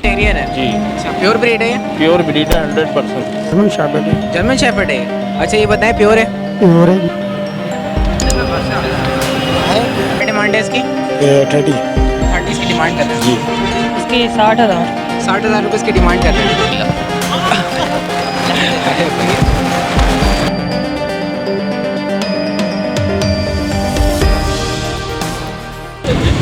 Terrier है जी। अच्छा pure breed है ये? प्योर ब्रीड है 100%। जर्मन शेफर्ड है। जर्मन शेफर्ड है ये? अच्छा ये बताएं प्योर है? प्योर है। क्या डिमांड है इसकी? 30 की डिमांड कर रहे हैं जी। इसकी 60,000। 60,000 रुपये इसकी डिमांड कर रहे हैं।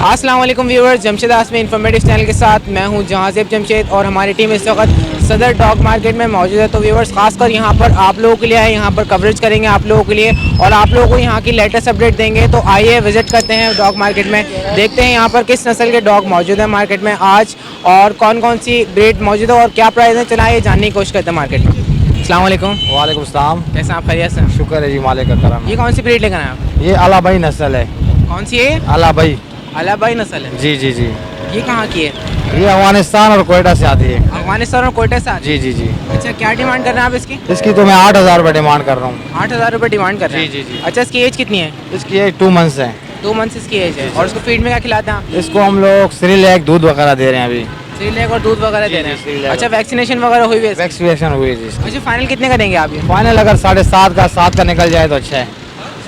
अस्सलाम वालेकुम व्यूअर्स, जमशेद आसमी इन्फॉर्मेटिव चैनल के साथ मैं हूं जहांज़ेब जमशेद और हमारी टीम इस वक्त सदर डॉग मार्केट में मौजूद है। तो व्यूअर्स खासकर यहां पर आप लोगों के लिए आए, यहां पर कवरेज करेंगे आप लोगों के लिए और आप लोगों को यहां की लेटेस्ट अपडेट देंगे। तो आइए विजिट करते हैं डॉग मार्केट में, देखते हैं यहाँ पर किस नस्ल के डॉग मौजूद है मार्केट में आज और कौन कौन सी ब्रीड मौजूद है और क्या प्राइस है। चलाइए जानने की कोशिश करते हैं मार्केट में। अस्सलाम वालेकुम। वालेकुम सलाम। कैसे आप खैरियत से? शुक्र है जी, मालिक का करम। ये कौन सी ब्रीड लेकर आए आप? ये अलाबाई नस्ल है। कौन सी है? अलाबाई। अलाबाई नस्ल है? जी जी जी। ये कहाँ की है? ये अफगानिस्तान और कोयटा से आती है। अफगानिस्तान और कोयटा से आती है? जी जी जी। अच्छा क्या डिमांड कर रहे हैं आप इसकी? इसकी तो मैं 8,000 रुपये डिमांड कर रहा हूँ। 8,000 रुपये डिमांड कर रहे हैं? जी, जी, जी। अच्छा इसकी एज कितनी है? इसकी एज 2 मंथ्स है। 2 मंथ्स इसकी एज है। और इसको फीड में क्या खिलाते हैं आप? इसको हम लोग सिरिलैक दूध वगैरह दे रहे हैं अभी। सिरिलैक और दूध वगैरह दे रहे जी, हैं? सिरिलैक। अच्छा वैक्सीनेशन वगैरह हुई हुई है? वैक्सीनेशन हुई है जी इसकी। अच्छा फाइनल कितने का देंगे आप ये? फाइनल अगर 7.5 का 7 का निकल जाए तो अच्छा है।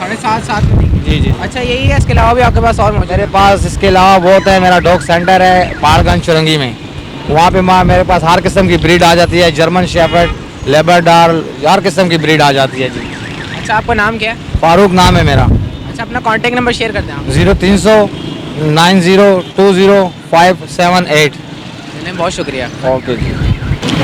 7.5 में देंगे? जी जी। अच्छा यही है, इसके अलावा भी आपके पास और मौजूद मेरे है? पास इसके अलावा बहुत है। मेरा डॉग सेंटर है पहाड़गंज चुरंगी में। वहाँ पे मेरे पास हर किस्म की ब्रीड आ जाती है। जर्मन शेफर्ड, लेबरडॉर, हर किस्म की ब्रीड आ जाती है जी। अच्छा आपका नाम क्या है? फारूक नाम है मेरा। अच्छा अपना कॉन्टैक्ट नंबर शेयर कर दें आप। 0300 9020 चलिए बहुत शुक्रिया। ओके जी।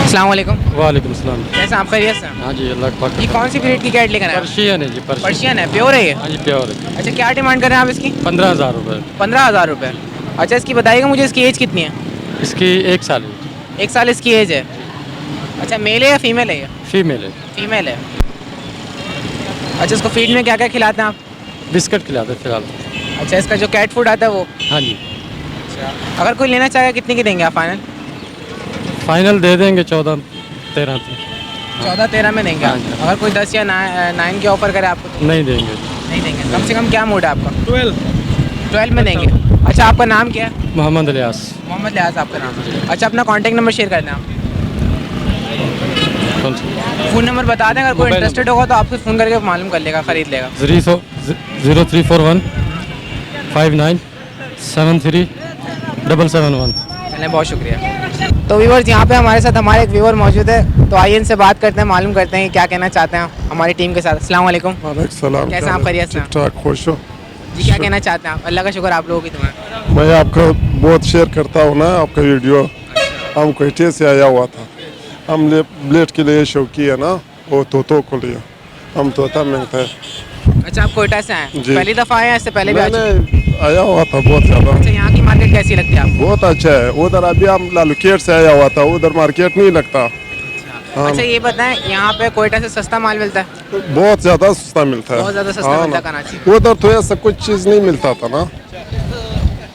अस्सलाम वालेकुम। वालेकुम सलाम। कैसे आप खैरियत से? हाँ जी, अल्लाह का ये कौन सी ब्रीड की कैट लेकर आए? पर्शियन है जी। पर्शियन है? प्योर है ये? हाँ जी, प्योर है। अच्छा क्या डिमांड कर रहे हैं आप इसकी? 15,000 रुपये। 15,000 रुपये। अच्छा इसकी बताइएगा मुझे, इसकी एज कितनी है? इसकी 1 साल है। 1 साल इसकी एज है। अच्छा मेल है या फीमेल है ये? फीमेल है। फीमेल है। अच्छा इसको फीड में क्या क्या खिलाते हैं आप? बिस्किट खिलाते हैं फिलहाल। अच्छा इसका जो कैट फूड आता है वो? हाँ जी। अगर कोई लेना चाहे कितने की देंगे आप फाइनल? फाइनल दे देंगे 14-13 तक। 14-13 में देंगे आप? हाँ जी। अगर कोई 10 या 9 के ऑफर करे आपको तो नहीं देंगे। नहीं देंगे? कम से कम क्या मूड है आपका? 12 में देंगे। अच्छा आपका नाम क्या है? मोहम्मद इलियास। मोहम्मद लियाज आपका नाम? अच्छा अपना कॉन्टैक्ट नंबर शेयर कर दें आप। कौन सा? फ़ोन नंबर बता दें, अगर कोई मोबाइल इंटरेस्टेड होगा तो आपसे फ़ोन करके मालूम कर लेगा, ख़रीद लेगा। 0341 59 73 771। चलें बहुत शुक्रिया। तो व्यूवर्स यहाँ पे हमारे साथ हमारे एक व्यूवर मौजूद है, तो आइए इनसे बात करते हैं, मालूम करते हैं कि क्या कहना चाहते हैं हमारी टीम के साथ। अस्सलाम वालेकुम। वालेकुम सलाम। कैसे आप खैरियत से हैं? ठीक ठाक, खुश हो? जी क्या कहना चाहते हैं आप? अल्लाह का शुक्र आप लोगों की दुआ। मैं आपका बहुत शेयर करता हूँ ना, आपका वीडियो। हम कोयटे से आया हुआ था। हम ब्लेड के लिए शौकी है ना, वो तोतों को लिया। हम तोता मिलता है। अच्छा आप कोयटा से आए हैं? जी। पहली दफ़ा आए हैं? इससे पहले भी आ चुके हैं? मैंने आया हुआ था बहुत ज़्यादा। अच्छा यहाँ की मार्केट कैसी लगती है आपको? बहुत अच्छा है उधर। अभी हम लालूकेट से आया हुआ था, उधर मार्केट नहीं लगता। हाँ। अच्छा ये बताएं, यहाँ पे कोयटा से सस्ता माल मिलता है? बहुत ज़्यादा सस्ता मिलता है। बहुत ज़्यादा सस्ता हाँ मिलता ना। है कराची। उधर तो ऐसा कुछ चीज़ नहीं मिलता था ना।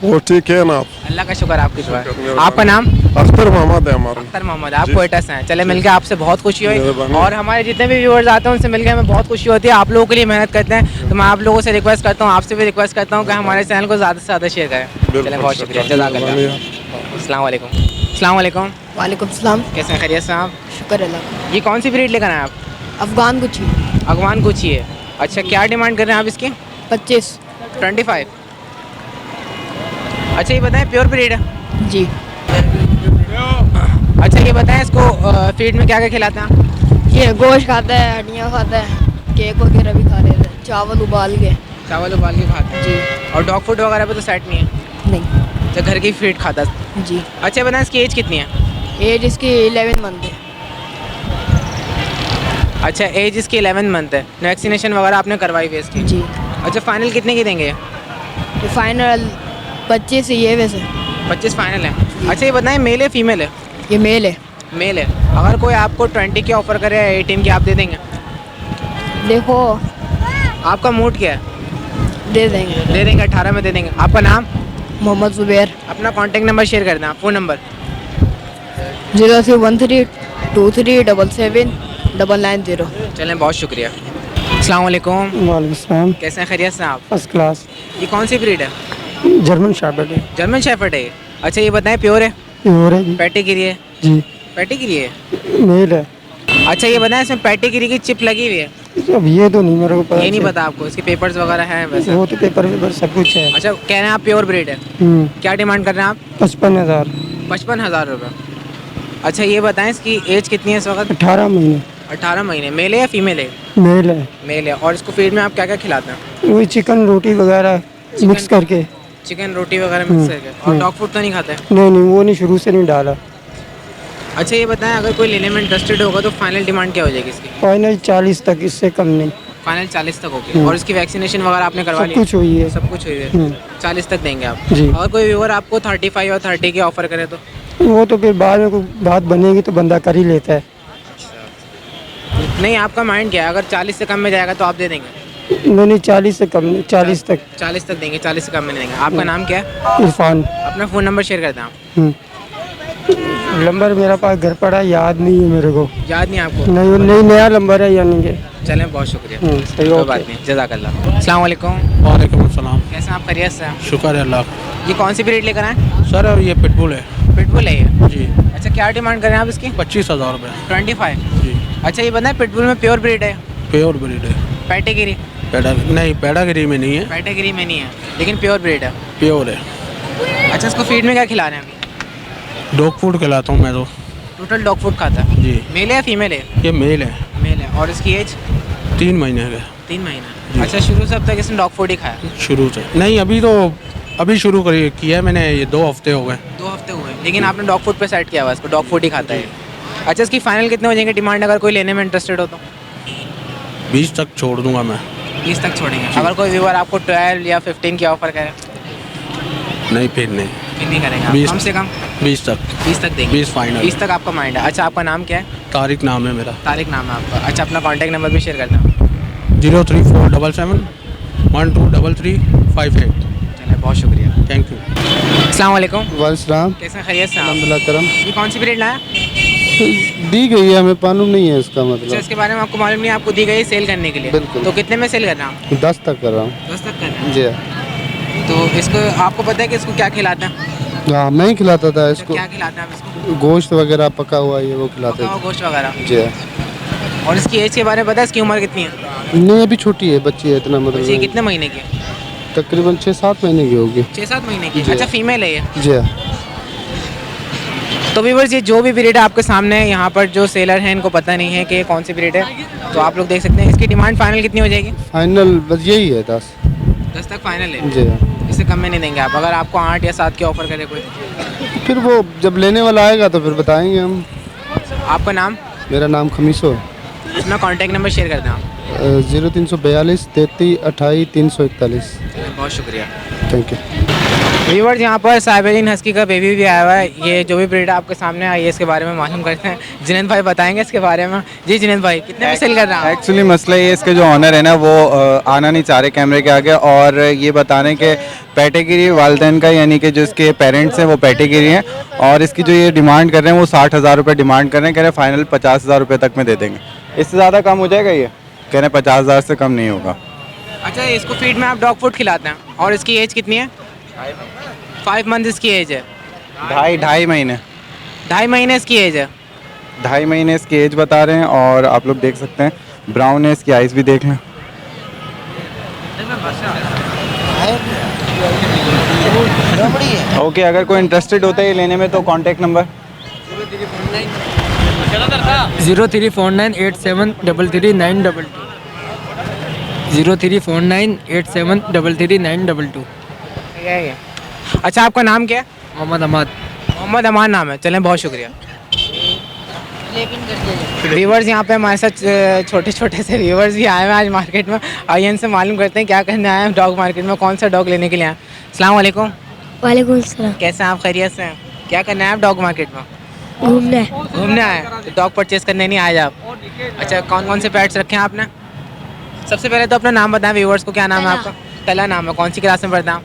वो ठीक है ना। अल्लाह का शुक्र आपकी दुआ है। आपका नाम? अख्तर मोहम्मद है हमारा। अख्तर मोहम्मद। आप जी। कोयटा से हैं? चले मिलकर आपसे बहुत खुशी हुई मेहरबानी। और हमारे जितने भी व्यूअर्स आते हैं उनसे मिलकर हमें बहुत खुशी होती है। आप लोगों के लिए मेहनत करते हैं, तो मैं आप लोगों से रिक्वेस्ट करता हूँ, आपसे भी रिक्वेस्ट करता हूँ कि हमारे चैनल को ज़्यादा से ज़्यादा शेयर करें। चलें बहुत शुक्रिया। जज़ाकल्लाह। अस्सलाम वालेकुम। अस्सलाम वालेकुम। वालेकुम सलाम। कैसे हैं? खैरियत से आप? शुक्र अल्लाह। ये कौन सी ब्रीड लेकर आए आप? अफगान गुच्छी। अफगान गुच्छी है। अच्छा क्या डिमांड कर रहे हैं आप इसकी? 25। 25। अच्छा ये बताएं प्योर ब्रीड है? जी। अच्छा ये बताएं इसको फीड में क्या क्या खिलाते हैं? ये गोश्त खाता है, हड्डियाँ खाता है, केक वगैरह भी खा लेता है, चावल उबाल के। चावल उबाल के खाते हैं? जी। और डॉग फूड वगैरह पे तो सेट नहीं है? नहीं। अच्छा घर की फीड खाता है? जी। अच्छा बताएं इसकी एज कितनी है? एज इसकी 11 मंथ है। अच्छा एज इसकी 11 मंथ है। वैक्सीनेशन वगैरह आपने करवाई हुई है इसकी? जी। अच्छा फाइनल कितने की देंगे? ये फाइनल 25 ही है वैसे। 25 फाइनल है। अच्छा ये बताएं मेल है फीमेल है? ये मेल है। मेल है। अगर कोई आपको 20 की ऑफर करे 18 की, आप दे देंगे? देखो आपका मूड क्या है? दे देंगे। दे देंगे, 18 में दे देंगे। आपका नाम? मोहम्मद जुबैर। अपना कॉन्टैक्ट नंबर शेयर कर दें, फ़ोन नंबर? 0313 2377 990। चलें बहुत शुक्रिया। अस्सलाम वालेकुम। वालेकुम सलाम। कैसे हैं? खैरियत से आप? First class. ये कौन सी ब्रीड है? जर्मन शेफर्ड है। जर्मन शेफर्ड है ये? अच्छा ये बताएं प्योर है? प्योर है जी। पैटीगिरी है? जी पैटीगिरी है। मेल है। अच्छा ये बताएं इसमें पैटीगिरी की चिप लगी हुई है? अब ये तो नहीं मेरे को पता। ये नहीं पता आपको? इसके पेपर्स वगैरह हैं वैसे? वो तो पेपर सब कुछ है। अच्छा कह रहे हैं आप प्योर ब्रीड है। क्या डिमांड कर रहे हैं आप? 55,000। 55,000 रुपये। अच्छा ये बताएं इसकी एज कितनी है इस वक्त? 18 महीने। 18 महीने। मेल है या फीमेल है? मेल है। मेल है। और इसको फीड में आप क्या क्या खिलाते हैं? वही चिकन रोटी वगैरह मिक्स करके। चिकन रोटी वगैरह मिक्स करके। और डॉग फूड तो नहीं खाते? नहीं नहीं वो नहीं, शुरू से नहीं डाला। अच्छा ये बताएं अगर कोई लेने में इंटरेस्टेड होगा तो फाइनल डिमांड क्या हो जाएगी इसकी? फाइनल 40 तक, इससे कम नहीं। फाइनल 40 तक होगी। और इसकी वैक्सीनेशन वगैरह आपने करवा सब ली? कुछ हुई है। सब कुछ हुई है। 40 तक देंगे आप? जी। और कोई व्यूअर आपको 35 और 30 की ऑफर करे तो? वो तो फिर बाद में कोई बात बनेगी तो बंदा कर ही लेता है। नहीं आपका माइंड क्या है? अगर 40 से कम में जाएगा तो आप दे देंगे? नहीं 40 से कम नहीं, 40 तक। 40 तक देंगे, 40 से कम में नहीं देंगे। आपका नाम क्या है? इरफान। अपना फ़ोन नंबर शेयर करते हैं आप। नंबर मेरा पास घर पड़ा है, याद नहीं है मेरे को। याद नहीं आपको? नहीं, वो नहीं नया नंबर है यानी कि। चलें बहुत शुक्रिया। सही, कोई ओके। बात नहीं, जज़ाकल्लाह। अस्सलाम वालेकुम। वालेकुम अस्सलाम। कैसे हैं आप? खैरियत से हैं? शुक्र है अल्लाह। ये कौन सी ब्रीड लेकर आए? सर ये पिटबुल है पिटबुल है ये? जी। अच्छा क्या डिमांड कर रहे हैं आप इसकी? 25,000 रुपये 25। जी। अच्छा ये बताएं पिटबुल में प्योर ब्रीड है? प्योर ब्रीड है। पैटीगिरी? नहीं पैडागिरी में नहीं है, पैटीगिरी में नहीं है लेकिन प्योर ब्रीड है। प्योर है। अच्छा इसको फीड में क्या खिला रहे हैं अभी? डॉग फूड खिलाता हूँ मैं तो। टोटल डॉग फूड खाता है? जी। मेल है या फीमेल है? ये मेल है। मेल है। और इसकी एज? 3 महीने का 3 महीना। जी। अच्छा शुरू से अब तक इसने डॉग फूड ही खाया? शुरू से नहीं, अभी शुरू किया है मैंने, ये 2 हफ्ते हो गए। 2 हफ्ते हुए लेकिन आपने डॉग फूड पे सेट किया हुआ इसको? डॉग फूड ही खाता है। अच्छा इसकी फाइनल कितने हो जाएंगे डिमांड अगर कोई लेने में इंटरेस्टेड हो तो? 20 तक छोड़ दूंगा मैं। 20 तक छोड़ेंगे। अगर कोई व्यूअर आपको 12 या 15 की ऑफर करे? नहीं फिर नहीं, फिर नहीं करेंगे आप? 20 कम से कम 20 तक। 20 तक देंगे? 20 फाइनल। 20 तक आपका माइंड है। अच्छा आपका नाम क्या है? तारिक नाम है मेरा। तारिक नाम है आपका। अच्छा अपना कॉन्टैक्ट नंबर भी शेयर करना है। 03477 123358। चलिए बहुत शुक्रिया। Thank you. अस्सलाम वालेकुम। वालेकुम। कैसे खैरियत से हैं आप? अल्हम्दुलिल्लाह करम। ये कौन सी ब्रीड लाया? दी गई है, हमें मालूम नहीं है इसका अच्छा मतलब। इसके बारे में आपको मालूम नहीं, आपको दी गई सेल करने के लिए? बिल्कुल। तो कितने में सेल कर रहे हैं आप? 10 तक कर रहा हूँ। 10 तक कर रहे हैं? जी तो इसको आपको पता है कि इसको क्या खिलाते हैं? हाँ, मैं ही खिलाता था इसको। क्या खिलाते हैं आप इसको? गोश्त वगैरह पका हुआ ये वो खिलाते पका हुआ थे। गोश्त वगैरह? जी। और इसकी एज के बारे में पता है? इसकी उम्र कितनी है? नहीं अभी छोटी है, बच्ची है, इतना ये मतलब कितने महीने की है? तकरीबन 6-7 महीने की होगी। 6-7 महीने की। जी। अच्छा फीमेल है ये? जी। तो व्यूअर्स ये जो भी ब्रीड है आपके सामने है, यहाँ पर जो सेलर हैं इनको पता नहीं है कि ये कौन सी ब्रीड है, तो आप लोग देख सकते हैं। इसकी डिमांड फाइनल कितनी हो जाएगी? फाइनल बस यही है 10। 10 तक फाइनल है? जी। इससे कम में नहीं देंगे आप? अगर आपको 8 या 7 की ऑफर करे कोई? फिर वो जब लेने वाला आएगा तो फिर बताएंगे हम। आपका नाम? मेरा नाम खमीसो है। अपना कॉन्टैक्ट नंबर शेयर कर दें आप। 0342 33 28 341। बहुत शुक्रिया। Thank you. व्यूअर्स यहाँ पर साइबेरियन हस्की का बेबी भी आया हुआ है। ये जो भी ब्रीड आपके सामने आई है इसके बारे में मालूम करते हैं। जुनैद भाई बताएंगे इसके बारे में। जी जुनैद भाई कितने में सेल कर रहे हैं? एक्चुअली मसला ये इसके जो ऑनर है ना वो आना नहीं चाह रहे कैमरे के आगे, और ये बताने के पैटेगिरी वालदेन का यानी कि जो इसके पेरेंट्स हैं वो पैटेगिरी हैं, और इसकी जो ये डिमांड कर रहे हैं वो 60,000 रुपये डिमांड कर रहे हैं। कह रहे हैं फाइनल 50,000 रुपये तक में दे देंगे। इससे ज़्यादा कम हो जाएगा ये? कह रहे हैं 50,000 से कम नहीं होगा। अच्छा इसको फीड में आप डॉग फूड खिलाते हैं? और इसकी एज कितनी है? 5 मंथ इसकी एज है। ढाई महीने 2.5 महीने इसकी एज है। 2.5 महीने इसकी एज बता रहे हैं, और आप लोग देख सकते हैं ब्राउन है, इसकी आइज़ भी देख लें। ओके अगर कोई इंटरेस्टेड होता है ये लेने में तो कांटेक्ट नंबर 034987333922 034987333922। अच्छा आपका नाम क्या है? मोहम्मद अहमद। मोहम्मद अमान नाम है। चलें बहुत शुक्रिया। व्यूवर्स यहाँ पे हमारे साथ छोटे छोटे से व्यूवर्स भी आए हैं आज मार्केट में। आइए इनसे मालूम करते हैं क्या करने आए हैं डॉग मार्केट में, कौन सा डॉग लेने के लिए आए हैं। अस्सलाम वालेकुम। वालेकुम सलाम। कैसे हैं आप? खैरियत से हैं? क्या करना है आप डॉग मार्केट में? घूमने आए? तो डॉग परचेज करने नहीं आए आप? अच्छा कौन कौन से पेट्स रखे हैं आपने? सबसे पहले तो अपना नाम बताएं व्यूवर्स को। क्या नाम है आपका? तला नाम है। कौन सी क्लास में पढ़ते हैं आप?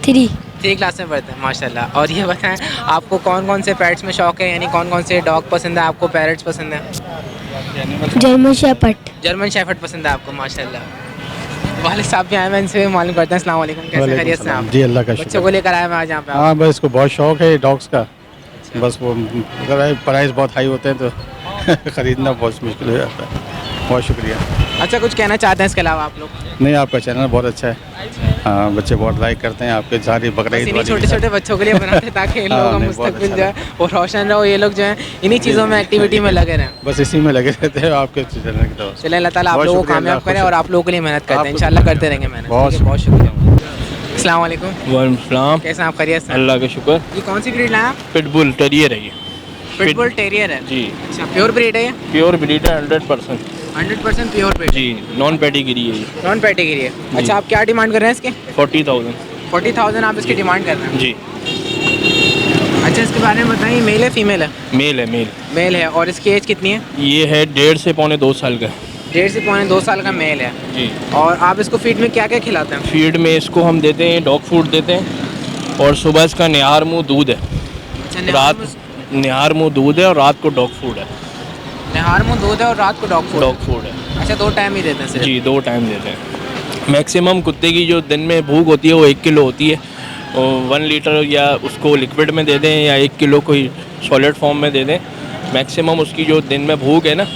3 क्लास में पढ़ते हैं माशाल्लाह। और ये बताएं आपको कौन कौन से पेट्स में शौक है, यानी कौन कौन से डॉग पसंद है आपको? पैरट्स पसंद है? German shepherd. जर्मन शेफर्ड पसंद है आपको? माशाल्लाह। वालिद साहब भी आए हैं, इनसे भी मालूम करते हैं। अस्सलाम वालेकुम। कैसे खैरियत से हैं आप? जी अल्लाह का बच्चों को लेकर आए हैं आज यहाँ पे आप? हाँ बस इसको बहुत शौक है डॉग्स का, बस वो अगर प्राइस बहुत हाई होते हैं तो ख़रीदना बहुत मुश्किल हो जाता है। बहुत शुक्रिया। अच्छा, कुछ कहना चाहते हैं इसके अलावा आप लोग? नहीं, आपका चैनल बहुत अच्छा है। हाँ, बच्चे बहुत लाइक करते हैं आपके सारी बकरीद वाली। छोटे छोटे बच्चों के लिए बनाते हैं ताकि इन लोगों का मुस्तकबिल जो है वो रोशन रहो, ये लोग जो है इन्हीं चीज़ों में एक्टिविटी में लगे रहें। बस इसी में लगे रहते हैं आपके चैनल की तरफ से। चलिए, अल्लाह ताला आप लोगों को कामयाब करे और आप लोगों के लिए मेहनत करते हैं, इंशाल्लाह करते रहेंगे मेहनत। बहुत बहुत शुक्रिया। अस्सलाम वालेकुम। वालेकुम सलाम। कैसे हैं आप? खैरियत से? अल्लाह का शुक्र। ये कौन सी ब्रीड लाया आप? पिटबुल टेरियर है ये। पिटबुल टेरियर है जी। अच्छा, प्योर ब्रीड है ये? प्योर ब्रीड है 100%। 100% प्योर ब्रीड जी, नॉन पेडिग्री है ये। नॉन पेडिग्री है। अच्छा, आप क्या डिमांड कर रहे हैं इसके? 40,000। 40,000 आप इसकी डिमांड कर रहे हैं? जी। अच्छा, इसके बारे में बताइए, मेल है फीमेल है? मेल है, मेल। मेल है। और इसकी एज कितनी है? ये है 1.5 से पौने 2 साल का। 1.5 से पौने 2 साल का मेल है जी। और आप इसको फीड में क्या क्या खिलाते हैं? फीड में इसको हम देते हैं डॉग फूड देते हैं और सुबह इसका निहार मुँह दूध है। अच्छा, रात निहार मुँह दूध है और रात को डॉग फूड है। निहार मुँह दूध है और रात को डॉग फूड है। अच्छा, 2 टाइम ही देते हैं सिर्फ? जी, 2 टाइम देते हैं। मैक्सिमम कुत्ते की जो दिन में भूख होती है वो 1 किलो होती है। 1 लीटर या उसको लिक्विड में दे दें या 1 किलो कोई सॉलिड फॉर्म में दे दें। मैक्सिमम उसकी जो दिन में भूख है ना,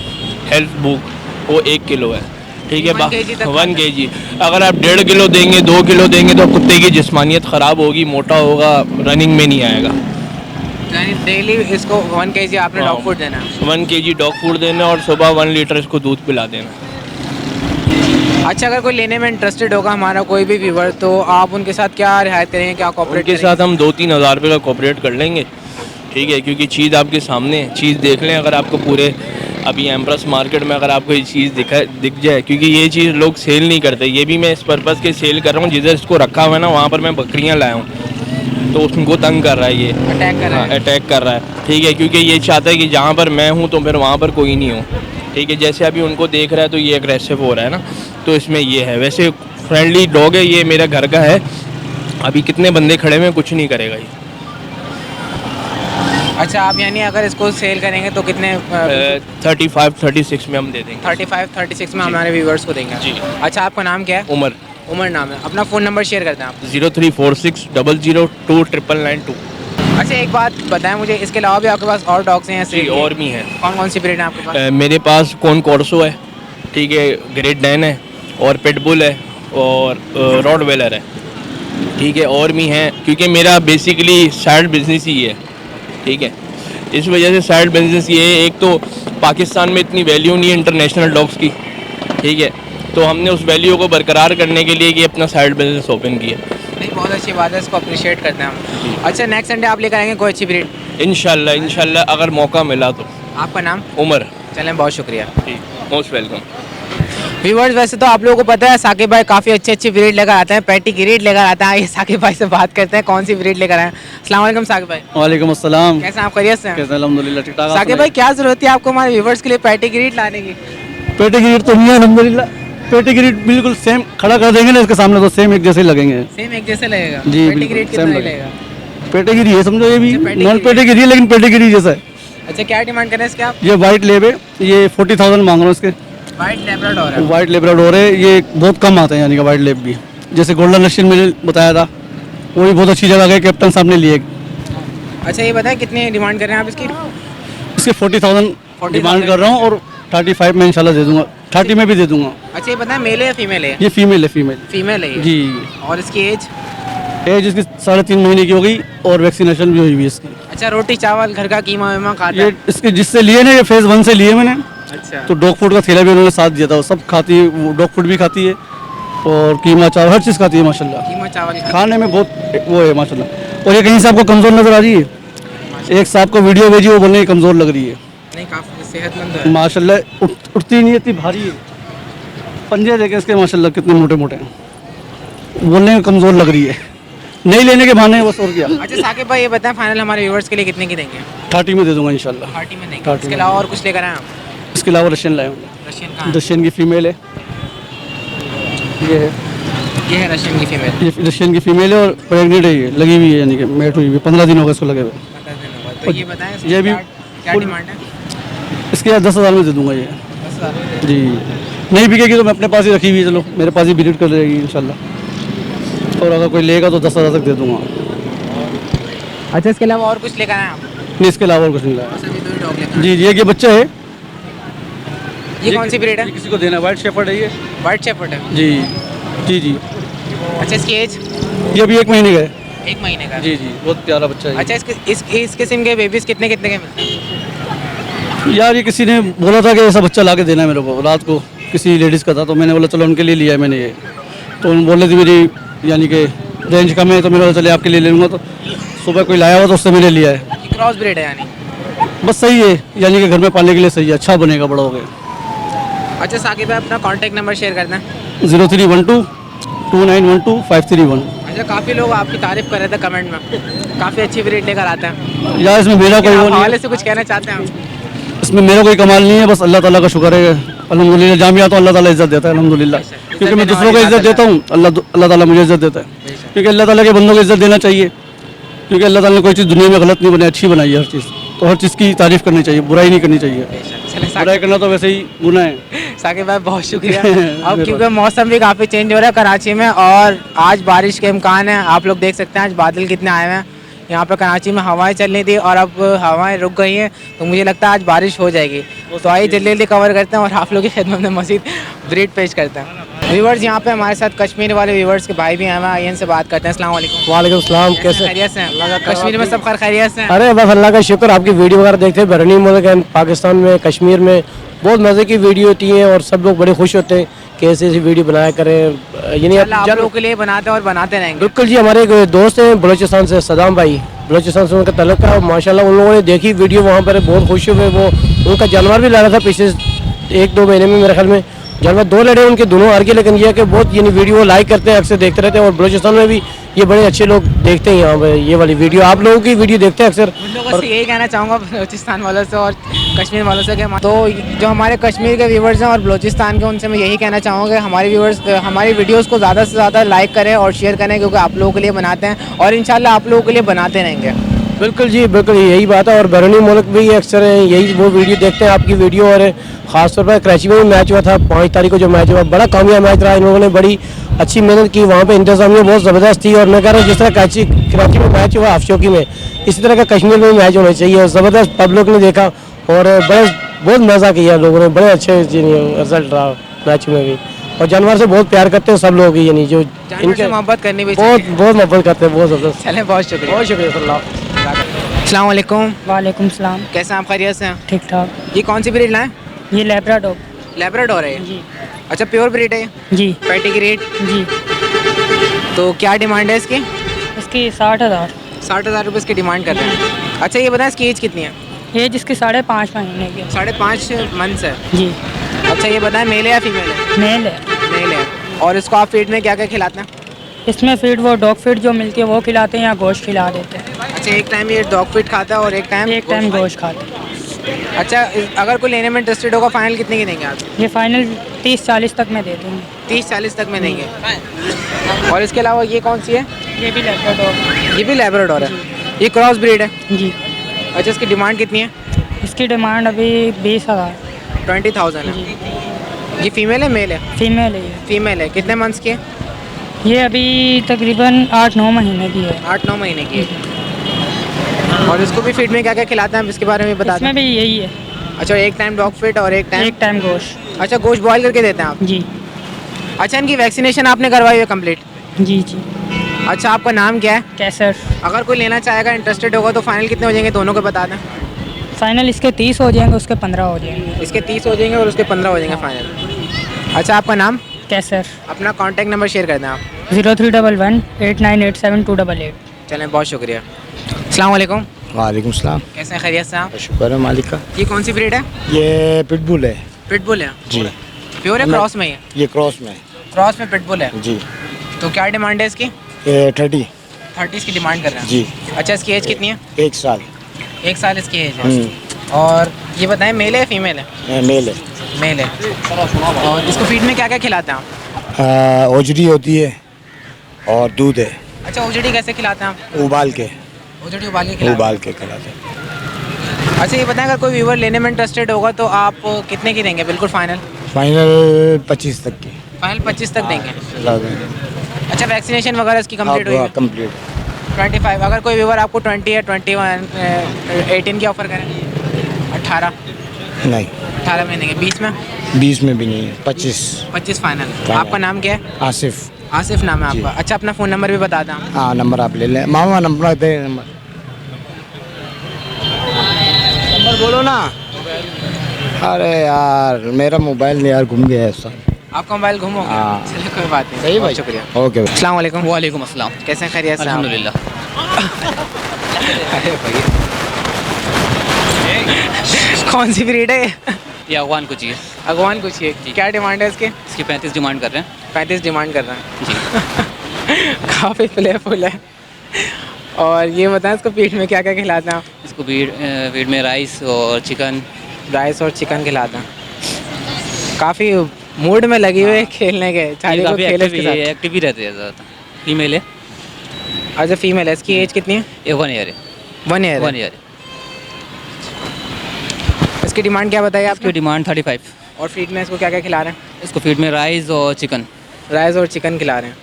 हेल्थ भूख, वो 1 किलो है। ठीक है, 1 kg। अगर आप 1.5 किलो देंगे, 2 किलो देंगे तो कुत्ते की जिस्मानियत ख़राब होगी, मोटा होगा, रनिंग में नहीं आएगा। डेली इसको 1 kg आपने डॉग फूड देना है? 1 kg डॉग फूड देना और सुबह 1 लीटर इसको दूध पिला देना। अच्छा, अगर कोई लेने में इंटरेस्टेड होगा हमारा कोई भी व्यूवर, तो आप उनके साथ क्या रियायत करेंगे, क्या कॉपरेट उनके साथ हम 2-3 हज़ार रुपये का कॉपरेट कर लेंगे। ठीक है, क्योंकि चीज़ आपके सामने है, चीज़ देख लें। अगर आपको पूरे अभी एम्प्रेस मार्केट में अगर आपको ये चीज़ दिख जाए, क्योंकि ये चीज़ लोग सेल नहीं करते, ये भी मैं इस पर्पज़ के सेल कर रहा हूँ, जिधर इसको रखा हुआ है ना वहाँ पर मैं बकरियाँ लाया हूँ, तो उनको तंग कर रहा है, ये अटैक कर रहा है। ठीक है, क्योंकि ये चाहता है कि जहाँ पर मैं हूँ तो फिर वहाँ पर कोई नहीं हो। ठीक है, जैसे अभी उनको देख रहा है तो ये एग्रेसिव हो रहा है ना, तो इसमें ये है। वैसे फ्रेंडली डॉग है, ये मेरे घर का है। अभी कितने बंदे खड़े हुए हैं, कुछ नहीं करेगा ये। अच्छा, आप यानी अगर इसको सेल करेंगे तो कितने? 35-36 में हम दे देंगे। 35-36 में हमारे व्यूवर्स को देंगे जी। अच्छा, आपका नाम क्या है? उमर। उमर नाम है। अपना फ़ोन नंबर शेयर करते हैं आप? 0346 002 अच्छा, एक बात बताएं मुझे, इसके अलावा भी आपके पास और डॉग्स हैं? जी, और भी हैं। कौन कौन सी ब्रीड है आपके पास? मेरे पास कॉर्सो है, ठीक है, ग्रेट डैन है और पिटबुल है और रॉटवेलर है। ठीक है, और भी हैं, क्योंकि मेरा बेसिकली साइड बिजनेस ही है। ठीक है, इस वजह से साइड बिजनेस ये है, एक तो पाकिस्तान में इतनी वैल्यू नहीं है इंटरनेशनल डॉग्स की। ठीक है, तो हमने उस वैल्यू को बरकरार करने के लिए कि अपना साइड बिजनेस ओपन किया। नहीं, बहुत अच्छी बात है, इसको अप्रिशिएट करते हैं हम। अच्छा, नेक्स्ट संडे आप लेकर आएंगे कोई अच्छी ब्रीड? इंशाल्लाह अगर मौका मिला तो। आपका नाम? उमर। चलें, बहुत शुक्रिया। Most welcome. व्यूवर्स, वैसे तो आप लोगों को पता है साकिब भाई काफ़ी अच्छी ब्रीड लेकर आते हैं, पैटी ग्रीड लेकर आते हैं। ये साकिब भाई से बात करते हैं कौन सी ब्रीड लेकर आए। अस्सलाम वालेकुम साकिब भाई। वालेकुम अस्सलाम। कैसे आप? खैरियत से? अल्हम्दुलिल्लाह ठीक ठाक। साकिब भाई, क्या जरूरत है आपको हमारे व्यूवर्स के लिए पैटी ग्रीड लाने की? पेटी ग्रीड तो नहीं है अल्हम्दुलिल्लाह, पेटी ग्रीड बिल्कुल सेम खड़ा कर देंगे ना इसके सामने तो सेम एक जैसे लगेंगे। सेम एक जैसे लगेगा जी, पेटी ग्रीड कितना लगेगा? पेटी ग्रीड ये समझो, ये भी अच्छा, नॉन पेटी ग्रीड है लेकिन पेटी ग्रीड जैसा है। अच्छा, क्या डिमांड कर रहे हैं इसके आप? ये वाइट लेब है, ये 40,000 मांग रहा हूँ इसके। वाइट लैब्राडोर है? वाइट लैब्राडोर है, ये बहुत कम आता है यानी कि वाइट लेब भी। जैसे गोल्डन रशियन में बताया था, वो भी बहुत अच्छी जगह गए, कैप्टन साहब ने लिए। अच्छा, ये बताएं कितनी डिमांड कर रहे हैं आप इसकी? इसके 40,000 डिमांड कर रहा हूँ और 35 में इंशाल्लाह दे दूंगा, 30 में भी दे दूंगा। अच्छा, ये बताएं मेल है या फीमेल है? ये फीमेल है, फीमेल है ये? जी। और इसकी एज? एज इसकी 3.5 महीने की हो गई और वैक्सीनेशन भी हुई हुई इसकी। अच्छा, रोटी चावल घर का कीमा वीमा खाता ये है? इसके जिससे लिए ना, ये फेज 1 से लिए मैंने। अच्छा, तो डॉग फूड का थैला भी उन्होंने साथ दिया था, वो सब खाती है, वो डॉग फूड भी खाती है और कीमा चावल हर चीज़ खाती है माशाल्लाह। कीमा चावल खाने में बहुत वो है माशाल्लाह। और ये कहीं से आपको कमज़ोर नज़र आ रही है? एक साहब को वीडियो भेजी, वो बोलने कमज़ोर लग रही है। नहीं, काफ़ी सेहतमंद है माशाल्लाह, उठती नहीं, इतनी भारी है। पंजे देखे इसके माशाल्लाह कितने मोटे मोटे हैं, बोलने में कमज़ोर लग रही है। नहीं लेने के बहाने बस, और क्या। अच्छा साकिब भाई, ये बताएं फाइनल हमारे व्यूवर्स के लिए कितने की देंगे? 30 में दे दूंगा इंशाल्लाह। 30 में देंगे। इसके अलावा और कुछ लेकर आए आप? इसके अलावा रशियन लाए हूँ। रशियन कहाँ? रशियन की फीमेल है, ये है रशियन की फीमेल। ये रशियन की फीमेल है और प्रेग्नेंट है, ये लगी हुई है यानी कि मेट हुई हुई, 15 दिन हो गए इसको लगे हुए। 15 दिन हो गए। तो ये बताएं ये भी क्या डिमांड है इसके? 10,000 में दे दूंगा ये। 10,000 जी, नहीं बिकेगी तो मैं अपने पास ही रखी हुई है, चलो मेरे पास ही विजिट कर जाएगी इंशाल्लाह। और अगर कोई लेगा तो 10,000 तक दे दूंगा। अच्छा, इसके अलावा और कुछ लेकर आए आप? नहीं, इसके अलावा और कुछ नहीं लाया। बस अभी 2 ही डॉग लेकर जी जी, एक ये बच्चा है, ये कौन सी ब्रीड है? ये किसी को देना है, वाइट शेफर्ड है ये। वाइट शेफर्ड है। जी जी जी, अच्छा, इसकी एज? ये अभी 1 महीने का है। 1 महीने का। जी जी, बहुत प्यारा बच्चा है। अच्छा, इस किस्म के बेबीज कितने कितने के मिलते हैं? यार ये किसी ने बोला था कि ऐसा बच्चा ला के देना है मेरे को, रात को किसी लेडीज़ का था, तो मैंने बोला चलो उनके लिए लिया है मैंने ये। तो उन बोल रहे थे मेरी यानी कि रेंज कम है, तो मैंने बोला चले आपके लिए ले लूँगा। तो सुबह कोई लाया हुआ तो उससे मैंने लिया है। ये क्रॉस ब्रीड है यानी? बस सही है, यानी कि घर में पालने के लिए सही है, अच्छा बनेगा बड़ा हो गया। अच्छा साकिब भाई, अपना कॉन्टैक्ट नंबर शेयर कर दें। 0312 2912 531। अच्छा, काफ़ी लोग आपकी तारीफ कर रहे थे कमेंट में, काफ़ी अच्छी ब्रीड लेकर आते हैं। यार इसमें मेरा कोई वो नहीं है, हवाले से कुछ कहना चाहते हैं? इसमें मेरा कोई कमाल नहीं है, बस अल्लाह ताला का शुक्र है, अल्हम्दुलिल्लाह। जामिया तो अल्लाह ताला इज़्ज़त देता है, अल्हम्दुलिल्लाह। क्योंकि मैं दूसरों को इज़्ज़त देता हूँ, अल्लाह ताला मुझे इज़्ज़त देता है। क्योंकि अल्लाह ताला के बंदों को इज़्ज़त देना चाहिए, क्योंकि अल्लाह ताला ने कोई चीज़ दुनिया में गलत नहीं बनाई, अच्छी बनाई है हर चीज़। तो हर चीज़ की तारीफ़ करनी चाहिए, बुराई नहीं करनी चाहिए। बुराई करना तो वैसे ही गुनाह है। साकिब भाई बहुत शुक्रिया। अब क्योंकि मौसम भी काफ़ी चेंज हो रहा है कराची में, और आज बारिश के इम्कान है। आप लोग देख सकते हैं आज बादल कितने आए हुए हैं। यहाँ पर कराची में हवाएं चल रही थी और अब हवाएं रुक गई हैं, तो मुझे लगता है आज बारिश हो जाएगी। तो आइए जल्दी जल्दी कवर करते हैं और आप लोगों की खिदमत में मज़ीद ब्रीड पेश करते हैं। व्यूवर्स, यहाँ पे हमारे साथ कश्मीर वाले व्यूवर्स के भाई भी आए हुए हैं, आइए इनसे बात करते हैं। अस्सलाम वालेकुम। वालेकुम सलाम, कैसे? खैरियत से हैं? कश्मीर में सब खैरियत से हैं? अरे बस अल्लाह का शुक्र, आपकी वीडियो वगैरह देखते हैं बरनी मुल्क है पाकिस्तान में, कश्मीर में बहुत मज़े की वीडियो होती हैं और सब लोग बड़े खुश होते हैं कि ऐसी ऐसी वीडियो बनाया करें। यानी आप लोगों के लिए बनाते हैं और बनाते रहेंगे। बिल्कुल जी, हमारे एक दोस्त हैं बलोचिस्तान से, सदाम भाई, बलोचिस्तान से उनका तल्लुक है। माशाल्लाह उन लोगों ने देखी वीडियो, वहाँ पर बहुत खुश हुए। वो उनका जानवर भी लाया था पिछले 1-2 महीने में, मेरे ख्याल में जानवर 2 लड़े, उनके दोनों हार गए। लेकिन यह कि बहुत यानी वीडियो लाइक करते हैं, अक्सर देखते रहते हैं। और बलोचिस्तान में भी ये बड़े अच्छे लोग देखते हैं यहाँ पर ये वाली वीडियो। आप लोगों की वीडियो देखते हैं अक्सर? और यही कहना चाहूँगा बलोचिस्तान वालों से और कश्मीर वालों से कि तो जो हमारे कश्मीर के व्यूवर्स हैं और बलोचिस्तान के, उनसे मैं यही कहना चाहूँगा कि हमारे व्यूवर्स हमारी वीडियोज़ को ज़्यादा से ज़्यादा लाइक करें और शेयर करें, क्योंकि आप लोगों के लिए बनाते हैं और इंशाल्लाह आप लोगों के लिए बनाते रहेंगे। बिल्कुल जी, बिल्कुल यही बात है। और बैरूनी मुल्क भी अक्सर यही वो वीडियो देखते हैं आपकी वीडियो। और ख़ासतौर पर कराची में भी मैच हुआ था 5 तारीख को, जो मैच हुआ बड़ा कामयाब मैच रहा। इन लोगों ने बड़ी अच्छी मेहनत की, वहाँ पे इंतजामिया बहुत ज़बरदस्त थी। और मैं कह रहा हूँ जिस तरह कराची में मैच हुआ हाफशौकी में, इसी तरह का कश्मीर में भी मैच होना चाहिए। और ज़बरदस्त पब्लिक ने देखा और बहुत मज़ा किया लोगों ने, बड़े अच्छे रिजल्ट रहा मैच में भी। और जानवर से बहुत प्यार करते हैं सब लोग, यानी जो इनके मोहब्बत करनी भी बहुत मोहब्बत करते हैं, बहुत ज़बरदस्त। चलें, बहुत शुक्रिया। बहुत शुक्रिया सल्लल्लाहु। अस्सलाम वालेकुम। वालेकुम सलाम। कैसे हैं आप? खैरियत से हैं? ठीक ठाक। ये कौन सी ब्रीड लाएं? ये लेब्राडोर। लेब्राडोर है जी। अच्छा, प्योर ब्रीड है जी। पेडिग्रीड जी। तो क्या डिमांड है इसकी? इसकी 60,000। 60,000 रुपये इसकी डिमांड कर रहे हैं। अच्छा, ये बताएं इसकी एज कितनी है? ये जिसकी 5.5 महीने की। 5.5 मंथ्स है। जी। अच्छा, ये बताएं मेल है या फीमेल है? मेल है। मेल है। और इसको आप फीड में क्या क्या खिलाते हैं? इसमें फीड वो डॉग फीड जो मिलती है वो खिलाते हैं या गोश्त खिला देते हैं। अच्छा, एक टाइम ये डॉग फीड खाता है और एक टाइम गोश्त खाता है। अच्छा, अगर कोई लेने में इंटरेस्टेड होगा, फाइनल कितने की देंगे आप? ये फाइनल 30-40 तक में दे दूँगी। 30-40 तक में देंगे। और इसके अलावा ये कौन सी है? ये भी लेब्राडोर। ये भी लेब्राडोर है। ये क्रॉस ब्रीड है? जी। अच्छा, इसकी डिमांड कितनी है? इसकी डिमांड अभी 20,000। 20,000 है। ये फीमेल है मेल है? फीमेल है। फीमेल है। कितने मंथ्स की है? ये अभी तकरीबन 8-9 महीने की है। 8-9 महीने की है। और इसको भी फीड में क्या क्या खिलाते हैं, इसके बारे में बता दें। इसमें भी यही है। अच्छा, एक टाइम डॉग फीड और एक टाइम गोश्त। अच्छा, गोश्त बॉयल करके देते हैं आप? जी। अच्छा, इनकी वैक्सीनेशन आपने करवाई है कंप्लीट? जी जी। अच्छा, आपका नाम क्या है? कैसर। अगर कोई लेना चाहेगा, इंटरेस्टेड होगा, तो फाइनल कितने हो जाएंगे दोनों के बता दें। फाइनल इसके 30 हो जाएंगे, उसके 15 हो जाएंगे। इसके 30 हो जाएंगे और उसके 15 हो जाएंगे फाइनल। अच्छा, आपका नाम? कैसर। अपना कॉन्टैक्ट नंबर शेयर कर दें आप। 0311 8987 चलें, बहुत शुक्रिया। अस्सलाम वालेकुम। वालेकुम सलाम। कैसे हैं? खैरियत से आप? शुक्र है मालिक का। ये कौन सी ब्रीड है? ये पिटबुल है। पिटबुल है जी। प्योर है क्रॉस में? ये क्रॉस में है। क्रॉस में पिटबुल है जी। तो क्या डिमांड है इसकी? 30 की डिमांड कर रहे हैं जी। अच्छा, इसकी एज कितनी है? 1 साल। 1 साल इसकी एज है। और ये बताएं मेल है फीमेल है? मेल है। मेल है। और इसको फीड में क्या क्या खिलाते हैं आप? ओजड़ी होती है और दूध है। अच्छा, ओजड़ी कैसे खिलाते हैं आप? उबाल के। ओजड़ी उबाल के खिलाते हैं। अच्छा, ये बताएं अगर कोई व्यूवर लेने में इंटरेस्टेड होगा तो आप कितने की देंगे बिल्कुल फाइनल? फाइनल 25 तक की। फाइनल 25 तक देंगे। अच्छा, वैक्सीनेशन वगैरह इसकी कंप्लीट हुई है? कंप्लीट। 25। अगर कोई व्यूवर आपको 20 या 21 18 की ऑफर करें, 18 नहीं 18 में देंगे, 20 में 20 में भी नहीं है, 25 फाइनल। आपका नाम क्या है? आसिफ। आसिफ नाम है आपका। अच्छा, अपना फ़ोन नंबर भी बता दें। हाँ नंबर आप ले लें, मामा नंबर दे, नंबर बोलो ना। अरे यार मेरा मोबाइल यार घूम गया है सर। आपका मोबाइल गुम हो गया? हाँ। चलिए कोई बात नहीं, सही बहुत भाई, शुक्रिया। ओके भाई। अस्सलाम वालेकुम। वालेकुम अस्सलाम। कैसे हैं, खैरियत से? अल्हम्दुलिल्लाह। अरे भैया कौन सी ब्रीड है? ये अगवान कुछ ही है। अगवान कुछ है। क्या डिमांड है इसकी? इसकी 35 डिमांड कर रहे हैं। 35 डिमांड कर रहे हैं जी। काफ़ी प्लेफुल है। और ये बताएं इसको फीड में क्या क्या खिलाते हैं आप? इसको फीड में राइस और चिकन खिलाते हैं। काफ़ी मूड में लगी हुई है खेलने के। चाहिए काफ़ी खेले एक्टिव इसके साथ। एक्टिव ही रहते हैं ज़्यादातर। फीमेल है। अच्छा, फीमेल है। इसकी एज कितनी है? ये 1 ईयर है। 1 ईयर। 1 ईयर। इसकी डिमांड क्या बताइए इसकी आपकी? डिमांड 35। और फीड में इसको क्या क्या खिला रहे हैं? इसको फीड में राइस और चिकन खिला रहे हैं।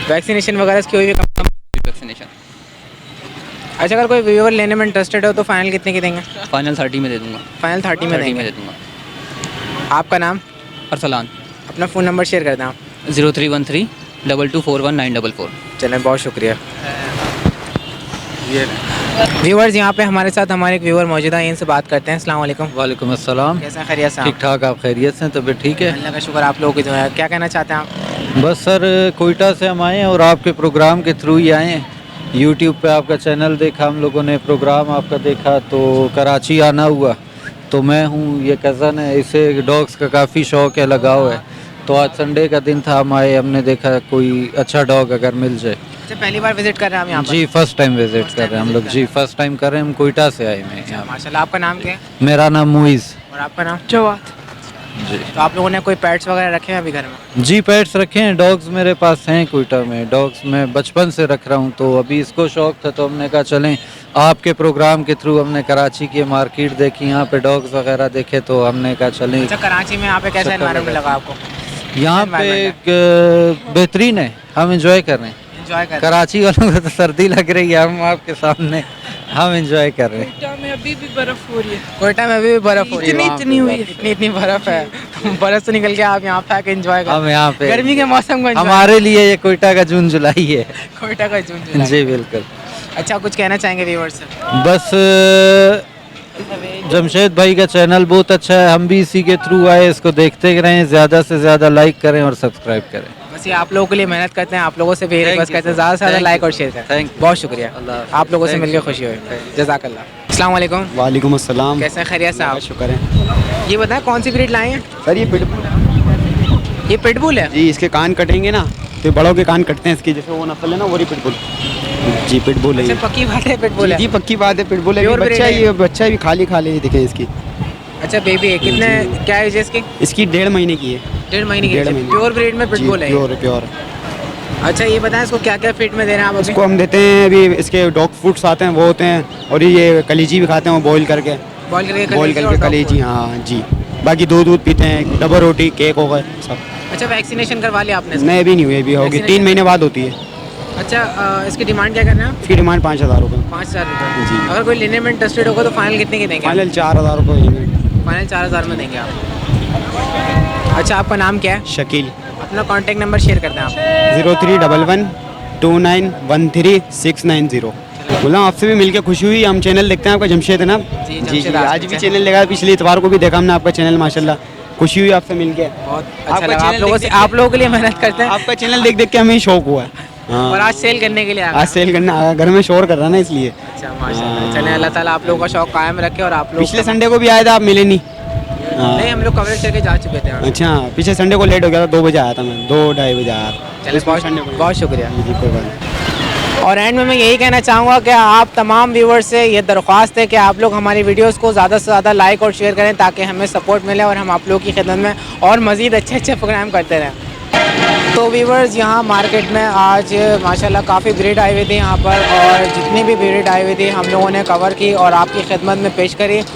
वैक्सीनेशन वगैरह इसकी हुई है? वैक्सीनेशन। अच्छा, अगर कोई व्यूअर लेने में इंटरेस्टेड हो तो फाइनल कितने की देंगे? फाइनल 30 में दे दूँगा। फाइनल 30 में देंगे। दे दूँगा। आपका नाम? अरसलान। अपना फ़ोन नंबर शेयर कर दें आप। 0313 2241 चलें, बहुत शुक्रिया। व्यूअर्स, यहाँ पे हमारे साथ हमारे एक व्यूअर मौजूद है, इनसे बात करते हैं। अस्सलाम वालेकुम। वालेकुम अस्सलाम। कैसे हैं, खैरियत से? ठीक ठाक, आप खैरियत से? तबीयत ठीक है? अल्लाह का शुक्र। आप लोगों की दुआ है। क्या कहना चाहते हैं आप? बस सर, कोयटा से हम आए हैं और आपके प्रोग्राम के थ्रू ही आए हैं। यूट्यूब पे आपका चैनल देखा हम लोगों ने, प्रोग्राम आपका देखा तो कराची आना हुआ। तो मैं हूँ, ये कज़न है, इसे डॉग्स का काफ़ी शौक़ है, लगाव है। तो आज संडे का दिन था, हम आए, हमने देखा कोई अच्छा डॉग अगर मिल जाए। अच्छा, पहली बार विजिट कर रहे हैं आप यहाँ पर? जी फर्स्ट टाइम विजिट कर रहे हैं हम लोग। जी फर्स्ट टाइम कर रहे हैं हम, कोयटा से आए हैं यहाँ। माशाल्लाह। आपका नाम क्या है? मेरा नाम मुइज़। और आपका नाम? जवाद। जी। तो आप लोगों ने कोई पेट्स वगैरह रखे हैं अभी घर में? जी पेट्स रखे हैं, डॉग्स मेरे पास हैं कोयटा में। डॉग्स मैं बचपन से रख रहा हूँ, तो अभी इसको शौक़ था तो हमने कहा चलें आपके प्रोग्राम के थ्रू। हमने कराची की मार्केट देखी, यहाँ पे डॉग्स वगैरह देखे तो हमने कहा चलें। अच्छा, कराची में यहाँ पे कैसा एनवायरनमेंट लगा आपको? यहाँ पे बेहतरीन है, हम इंजॉय कर रहे हैं। कराची वालों को तो सर्दी लग रही है, हम आपके सामने हम इंजॉय कर रहे हैं। कोयटा में अभी भी बर्फ हो रही है। कोयटा में अभी भी बर्फ हो रही है? इतनी हुई है। इतनी बर्फ है। बर्फ से निकल के आप यहाँ पे आके एंजॉय कर। हम यहाँ पे गर्मी के मौसम को हमारे लिए ये कोयटा का जून जुलाई है। कोयटा का जून जुलाई। जी बिल्कुल। अच्छा, कुछ कहना चाहेंगे व्यूअर्स से? बस जमशेद भाई का चैनल बहुत अच्छा है, हम भी इसी के थ्रू आए, इसको देखते रहें, ज़्यादा से ज़्यादा लाइक करें और सब्सक्राइब करें। बस ये आप लोगों के लिए मेहनत करते हैं, आप लोगों से भी रिक्वेस्ट करते हैं ज़्यादा से ज़्यादा लाइक और शेयर करें। थैंक यू, बहुत शुक्रिया, आप लोगों से मिलकर खुशी हुई। जज़ाकल्लाह। अस्सलाम वालेकुम। वालेकुम अस्सलाम। कैसे हैं, खैरियत से आप? शुक्र है। ये बताएं कौन सी ब्रीड लाए हैं? सर ये पिटबुल है? जी, इसके कान कटेंगे ना तो बड़ों के कान कटते हैं इसके, जैसे वो नस्ल है ना, वही पिटबुल। जी पिटबुल है। अच्छा, पक्की बात है पिटबुल है? जी पक्की बात है, पिटबुल है। बच्चा ये बच्चा भी खाली देखें इसकी। अच्छा, बेबी है? कितने, क्या एज है इसकी? इसकी 1.5 महीने की है। 1.5 महीने की? प्योर ब्रीड में पिटबुल है? प्योर। अच्छा, ये बताएं इसको क्या क्या फीड में दे रहे हैं आप? इसको हम देते हैं अभी, इसके डॉग फूड्स आते हैं वो होते हैं, और ये कलीजी भी खाते हैं वो बॉईल करके कलीजी। हाँ जी। बाकी दूध पीते हैं, डबल रोटी, केक होगा सब। अच्छा, वैक्सीनेशन करवा लिया आपने? नहीं अभी नहीं हुई, अभी होगी 3 महीने बाद होती है। अच्छा, इसकी डिमांड क्या करना है? इसकी डिमांड 5,000 रुपये। 5,000 रुपये जी। अगर कोई लेने में इंटरेस्टेड होगा तो फाइनल कितने की देंगे? फाइनल 4,000 रुपये। फाइनल 4,000 में देंगे आप। अच्छा, आपका नाम क्या है? शकील। अपना कॉन्टैक्ट नंबर शेयर कर दें आप। 03112913 बोला आपसे भी मिलकर खुशी हुई। हम चैनल देखते हैं आपका, जमशेद है ना? जी। आज भी चैनल लगा, पिछले इतवार को भी देखा हमने आपका चैनल, माशाल्लाह खुशी हुई आपसे मिलके। बहुत अच्छा लगा। आप लोगों के लिए मेहनत करते हैं, आपका चैनल देख के हमें शौक हुआ है। और आज सेल करने के लिए आज सेल करना घर में शोर कर रहा ना, इसलिए। अच्छा, माशाल्लाह। चलें, अल्लाह ताला आप लोगों का शौक कायम रखे। और आप लोग पिछले संडे को भी आए थे, आप मिले नहीं? नहीं, हम लोग कवरेज करके जा चुके थे। अच्छा, पिछले संडे को लेट हो गया था, 2 बजे आया था मैं, 2-2:30 बजे आया था। चलिए, बहुत शुक्रिया। जी कोई बात। और एंड में मैं यही कहना चाहूँगा कि आप तमाम व्यूवर्स से ये दरख्वास्त है कि आप लोग हमारी वीडियोस को ज़्यादा से ज़्यादा लाइक और शेयर करें, ताकि हमें सपोर्ट मिले और हम आप लोगों की खिदमत में और मज़ीद अच्छे प्रोग्राम करते रहें। तो व्यूवर्स, यहाँ मार्केट में आज माशाल्लाह काफ़ी ब्रीड आई हुई थी यहाँ पर, और जितनी भी ब्रीड आई हुई थी हम लोगों ने कवर की और आपकी खिदमत में पेश करी। तो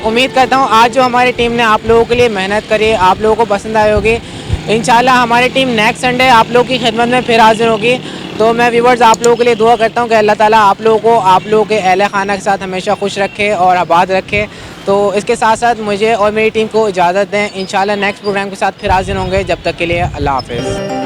उम्मीद करता हूँ आज जो हमारी टीम ने आप लोगों के लिए मेहनत करी आप लोगों को पसंद आई होगी। इंशाल्लाह हमारी टीम नेक्स्ट संडे आप लोग की खिदमत में फिर हाजिर होगी। तो मैं व्यूवर्स आप लोगों के लिए दुआ करता हूँ कि अल्लाह ताला आप लोगों को, आप लोगों के अहले खाना के साथ हमेशा खुश रखे और आबाद रखे। तो इसके साथ साथ मुझे और मेरी टीम को इजाज़त दें। इंशाल्लाह नेक्स्ट प्रोग्राम के साथ फिर हाजिर होंगे। जब तक के लिए अल्लाह हाफ़िज़।